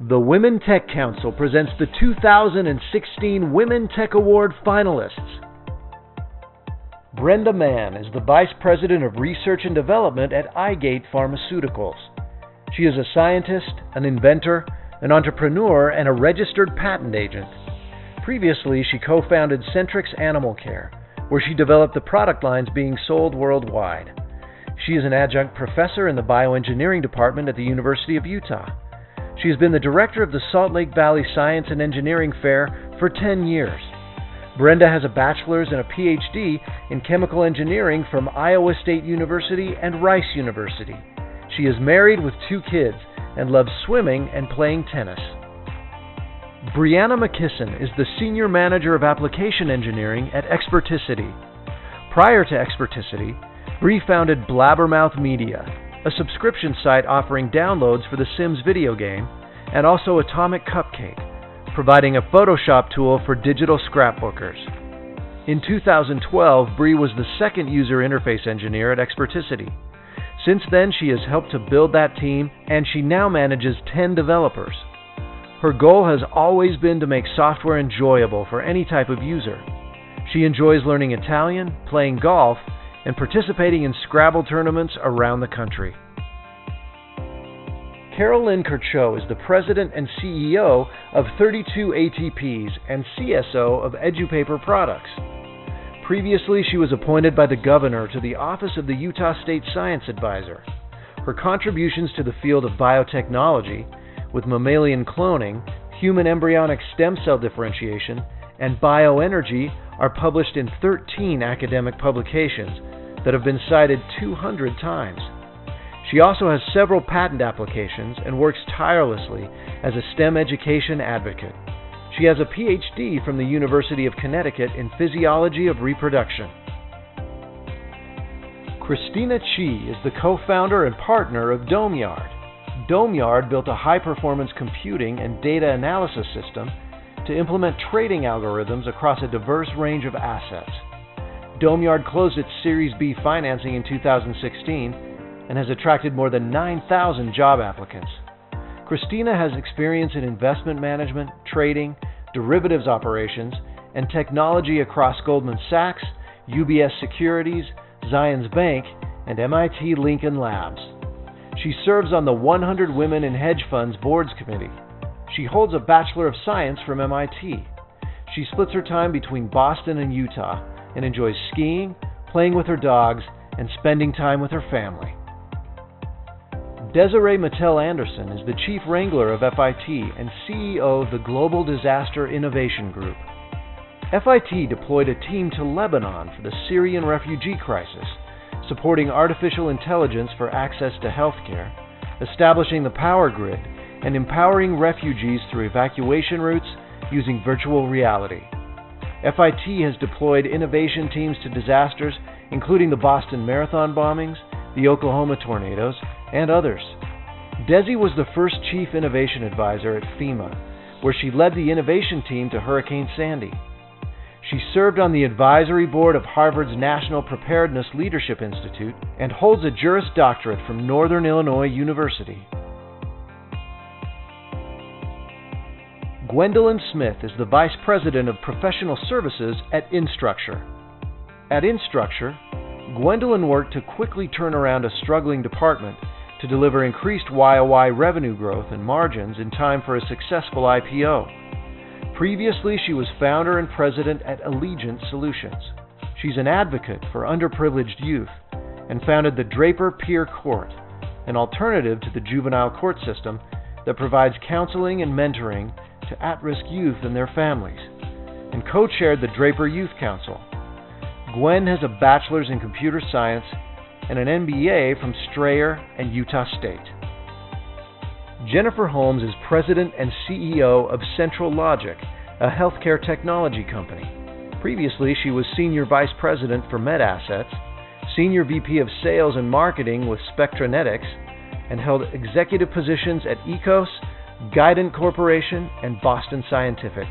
The Women Tech Council presents the 2016 Women Tech Award finalists. Brenda Mann is the Vice President of Research and Development at iGate Pharmaceuticals. She is a scientist, an inventor, an entrepreneur, and a registered patent agent. Previously, she co-founded Centrix Animal Care, where she developed the product lines being sold worldwide. She is an adjunct professor in the bioengineering department at the University of Utah. She has been the director of the Salt Lake Valley Science and Engineering Fair for 10 years. Brenda has a bachelor's and a PhD in chemical engineering from Iowa State University and Rice University. She is married with 2 kids and loves swimming and playing tennis. Brianna moccasin is the Senior Manager of Application Engineering at Experticity. Prior to Experticity, Bri founded Blabbermouth Media, a subscription site offering downloads for the Sims video game, and also Atomic Cupcake, providing a Photoshop tool for digital scrapbookers. In 2012, Bri was the second user interface engineer at Experticity. Since then, she has helped to build that team, and she now manages 10 developers. Her goal has always been to make software enjoyable for any type of user. She enjoys learning Italian, playing golf, and participating in Scrabble tournaments around the country. Carolyn Kershaw is the President and CEO of 32 ATPs and CSO of EduPaper Products. Previously, she was appointed by the Governor to the Office of the Utah State Science Advisor. Her contributions to the field of biotechnology, with mammalian cloning, human embryonic stem cell differentiation, and bioenergy, are published in 13 academic publications that have been cited 200 times. She also has several patent applications and works tirelessly as a STEM education advocate. She has a PhD from the University of Connecticut in Physiology of Reproduction. Christina Chi is the co-founder and partner of DomeYard. DomeYard built a high-performance computing and data analysis system to implement trading algorithms across a diverse range of assets. DomeYard closed its Series B financing in 2016 and has attracted more than 9,000 job applicants. Christina has experience in investment management, trading, derivatives operations, and technology across Goldman Sachs, UBS Securities, Zions Bank, and MIT Lincoln Labs. She serves on the 100 Women in Hedge Funds Boards Committee. She holds a Bachelor of Science from MIT. She splits her time between Boston and Utah and enjoys skiing, playing with her dogs, and spending time with her family. Desiree Anderson is the Chief Wrangler of FIT and CEO of the Global Disaster Innovation Group. FIT deployed a team to Lebanon for the Syrian refugee crisis, supporting artificial intelligence for access to healthcare, establishing the power grid, and empowering refugees through evacuation routes using virtual reality. FIT has deployed innovation teams to disasters, including the Boston Marathon bombings, the Oklahoma tornadoes, and others. Desi was the first Chief Innovation Advisor at FEMA, where she led the innovation team to Hurricane Sandy. She served on the advisory board of Harvard's National Preparedness Leadership Institute and holds a Juris Doctorate from Northern Illinois University. Gwendolyn Smith is the Vice President of Professional Services at Instructure. At Instructure, Gwendolyn worked to quickly turn around a struggling department to deliver increased YOY revenue growth and margins in time for a successful IPO. Previously, she was founder and president at Allegiant Solutions. She's an advocate for underprivileged youth and founded the Draper Peer Court, an alternative to the juvenile court system that provides counseling and mentoring to at-risk youth and their families, and co-chaired the Draper Youth Council. Gwen has a bachelor's in computer science and an MBA from Strayer and Utah State. Jennifer Holmes is president and CEO of Central Logic, a healthcare technology company. Previously, she was senior vice president for MedAssets, senior VP of sales and marketing with Spectranetics, and held executive positions at Ecos, Guidant Corporation, and Boston Scientific.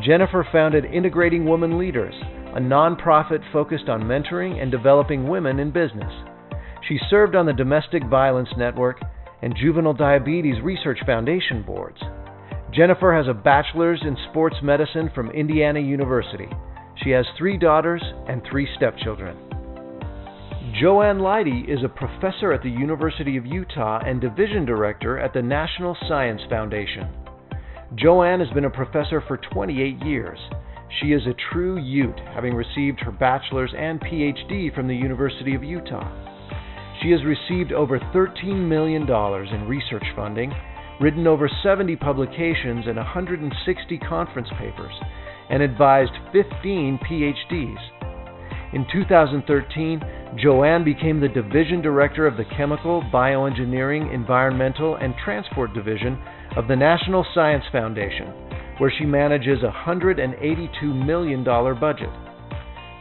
Jennifer founded Integrating Women Leaders, a nonprofit focused on mentoring and developing women in business. She served on the Domestic Violence Network and Juvenile Diabetes Research Foundation boards. Jennifer has a bachelor's in sports medicine from Indiana University. She has 3 daughters and 3 stepchildren. Joanne Lighty is a professor at the University of Utah and division director at the National Science Foundation. Joanne has been a professor for 28 years. She is a true Ute, having received her bachelor's and PhD from the University of Utah. She has received over $13 million in research funding, written over 70 publications and 160 conference papers, and advised 15 PhDs. In 2013, Joanne became the Division Director of the Chemical, Bioengineering, Environmental, and Transport Division of the National Science Foundation, where she manages a $182 million budget.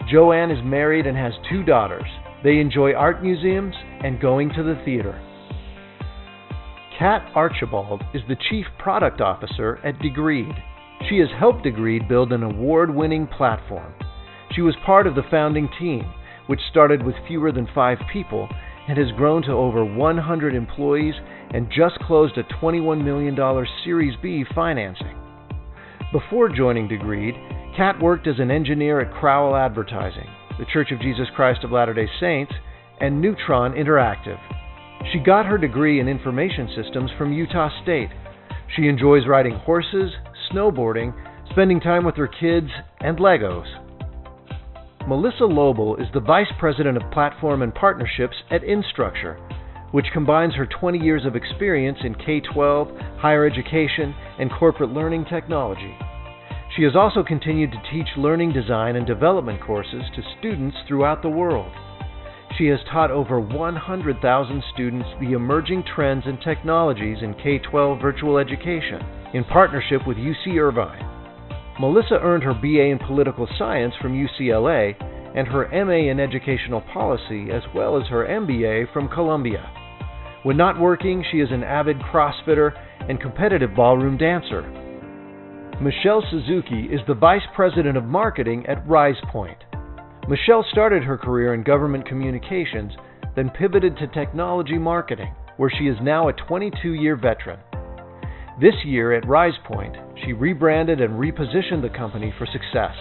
Joanne is married and has 2 daughters. They enjoy art museums and going to the theater. Kat Archibald is the Chief Product Officer at Degreed. She has helped Degreed build an award-winning platform. She was part of the founding team, which started with fewer than 5 people and has grown to over 100 employees and just closed a $21 million Series B financing. Before joining Degreed, Kat worked as an engineer at Crowell Advertising, the Church of Jesus Christ of Latter-day Saints, and Neutron Interactive. She got her degree in information systems from Utah State. She enjoys riding horses, snowboarding, spending time with her kids, and Legos. Melissa Lobo is the Vice President of Platform and Partnerships at Instructure, which combines her 20 years of experience in K-12, higher education, and corporate learning technology. She has also continued to teach learning design and development courses to students throughout the world. She has taught over 100,000 students the emerging trends and technologies in K-12 virtual education in partnership with UC Irvine. Melissa earned her BA in Political Science from UCLA and her MA in Educational Policy, as well as her MBA from Columbia. When not working, she is an avid CrossFitter and competitive ballroom dancer. Michelle Suzuki is the Vice President of Marketing at RisePoint. Michelle started her career in government communications, then pivoted to technology marketing, where she is now a 22-year veteran. This year at RisePoint, she rebranded and repositioned the company for success.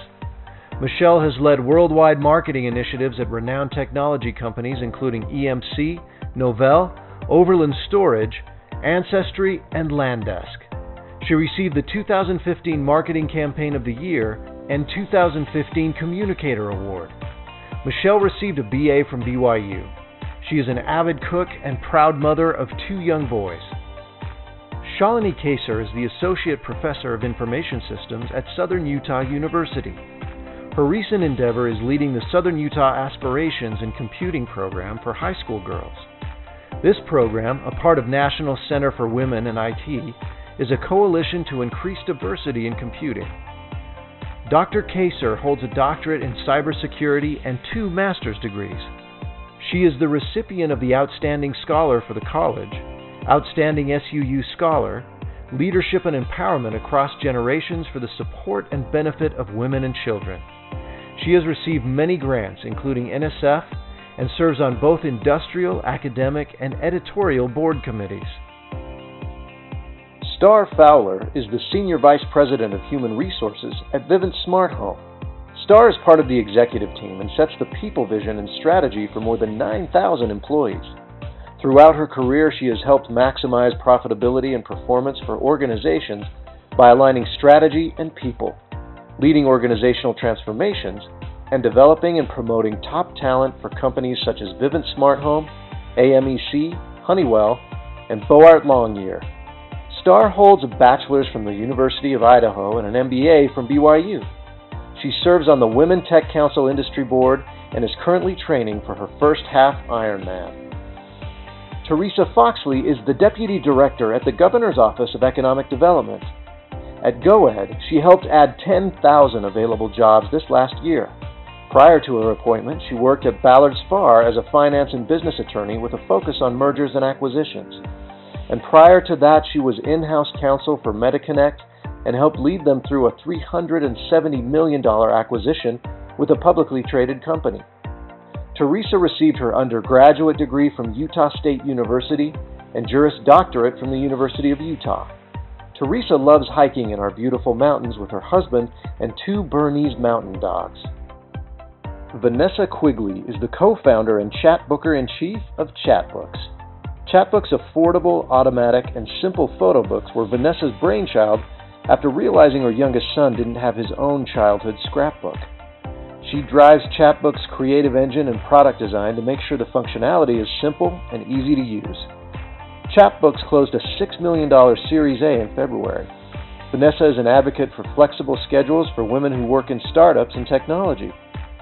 Michelle has led worldwide marketing initiatives at renowned technology companies including EMC, Novell, Overland Storage, Ancestry, and Landesk. She received the 2015 Marketing Campaign of the Year and 2015 Communicator Award. Michelle received a BA from BYU. She is an avid cook and proud mother of 2 young boys. Shalini Chandra is the Associate Professor of Information Systems at Southern Utah University. Her recent endeavor is leading the Southern Utah Aspirations in Computing program for high school girls. This program, a part of National Center for Women in IT, is a coalition to increase diversity in computing. Dr. Kaser holds a doctorate in cybersecurity and 2 master's degrees. She is the recipient of the Outstanding Scholar for the college, Outstanding SUU Scholar, Leadership and Empowerment Across Generations for the Support and Benefit of Women and Children. She has received many grants, including NSF, and serves on both industrial, academic, and editorial board committees. Star Fowler is the Senior Vice President of Human Resources at Vivint Smart Home. Star is part of the executive team and sets the people vision and strategy for more than 9,000 employees. Throughout her career, she has helped maximize profitability and performance for organizations by aligning strategy and people, leading organizational transformations, and developing and promoting top talent for companies such as Vivint Smart Home, AMEC, Honeywell, and Boart Longyear. Star holds a bachelor's from the University of Idaho and an MBA from BYU. She serves on the Women Tech Council Industry Board and is currently training for her first half Ironman. Theresa Foxley is the Deputy Director at the Governor's Office of Economic Development. At GoEd, she helped add 10,000 available jobs this last year. Prior to her appointment, she worked at Ballard's Farr as a finance and business attorney with a focus on mergers and acquisitions. And prior to that, she was in-house counsel for MetaConnect and helped lead them through a $370 million acquisition with a publicly traded company. Theresa received her undergraduate degree from Utah State University and Juris Doctorate from the University of Utah. Theresa loves hiking in our beautiful mountains with her husband and 2 Bernese mountain dogs. Vanessa Quigley is the co-founder and chatbooker-in-chief of Chatbooks. Chatbooks' affordable, automatic, and simple photo books were Vanessa's brainchild after realizing her youngest son didn't have his own childhood scrapbook. She drives Chatbooks' creative engine and product design to make sure the functionality is simple and easy to use. Chatbooks closed a $6 million Series A in February. Vanessa is an advocate for flexible schedules for women who work in startups and technology.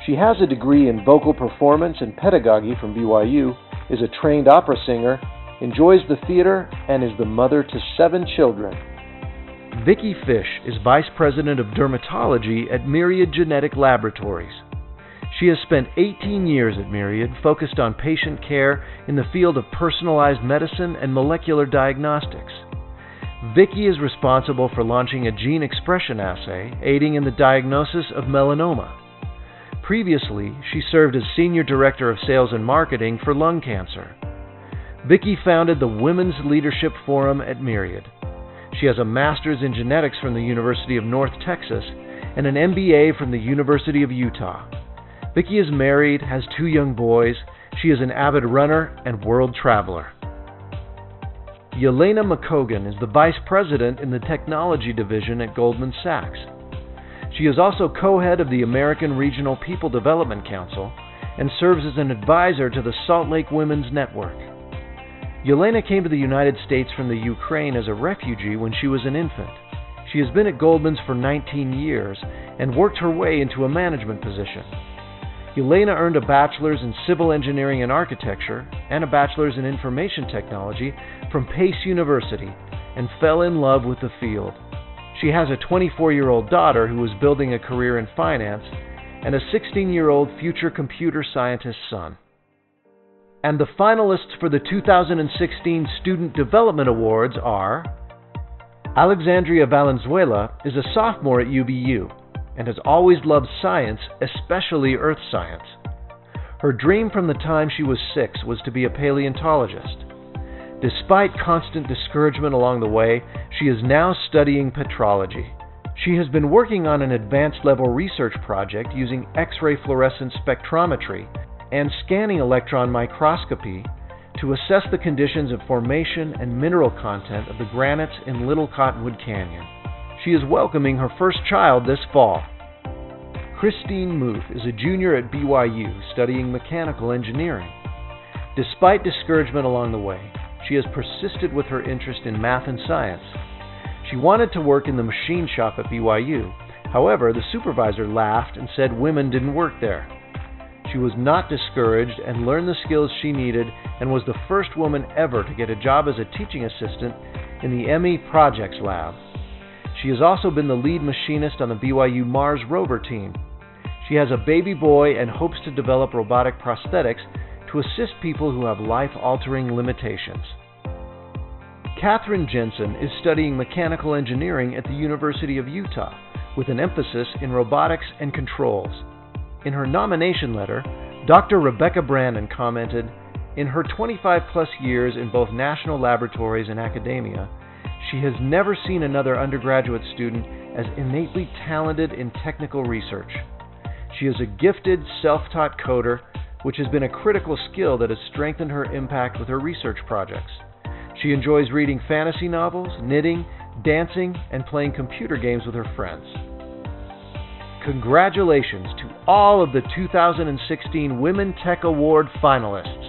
She has a degree in vocal performance and pedagogy from BYU, is a trained opera singer, enjoys the theater, and is the mother to 7 children. Vicki Fish is Vice President of Dermatology at Myriad Genetic Laboratories. She has spent 18 years at Myriad focused on patient care in the field of personalized medicine and molecular diagnostics. Vicki is responsible for launching a gene expression assay aiding in the diagnosis of melanoma. Previously, she served as Senior Director of Sales and Marketing for lung cancer. Vicki founded the Women's Leadership Forum at Myriad. She has a Master's in Genetics from the University of North Texas and an MBA from the University of Utah. Vicki is married, has 2 young boys. She is an avid runner and world traveler. Yelena McColgan is the Vice President in the Technology Division at Goldman Sachs. She is also co-head of the American Regional People Development Council and serves as an advisor to the Salt Lake Women's Network. Yelena came to the United States from the Ukraine as a refugee when she was an infant. She has been at Goldman's for 19 years and worked her way into a management position. Yelena earned a bachelor's in civil engineering and architecture and a bachelor's in information technology from Pace University and fell in love with the field. She has a 24-year-old daughter who is building a career in finance and a 16-year-old future computer scientist son. And the finalists for the 2016 Student Development Awards are: Alexandria Valenzuela is a sophomore at UVU and has always loved science, especially earth science. Her dream from the time she was 6 was to be a paleontologist. Despite constant discouragement along the way, she is now studying petrology. She has been working on an advanced-level research project using X-ray fluorescence spectrometry and scanning electron microscopy to assess the conditions of formation and mineral content of the granites in Little Cottonwood Canyon. She is welcoming her first child this fall. Christine Muth is a junior at BYU studying mechanical engineering. Despite discouragement along the way, she has persisted with her interest in math and science. She wanted to work in the machine shop at BYU. However, the supervisor laughed and said women didn't work there. She was not discouraged and learned the skills she needed and was the first woman ever to get a job as a teaching assistant in the ME Projects Lab. She has also been the lead machinist on the BYU Mars rover team. She has a baby boy and hopes to develop robotic prosthetics to assist people who have life-altering limitations. Katherine Jensen is studying mechanical engineering at the University of Utah with an emphasis in robotics and controls. In her nomination letter, Dr. Rebecca Brannon commented, "In her 25-plus years in both national laboratories and academia, she has never seen another undergraduate student as innately talented in technical research. She is a gifted, self-taught coder, which has been a critical skill that has strengthened her impact with her research projects. She enjoys reading fantasy novels, knitting, dancing, and playing computer games with her friends." Congratulations to all of the 2016 Women Tech Award finalists.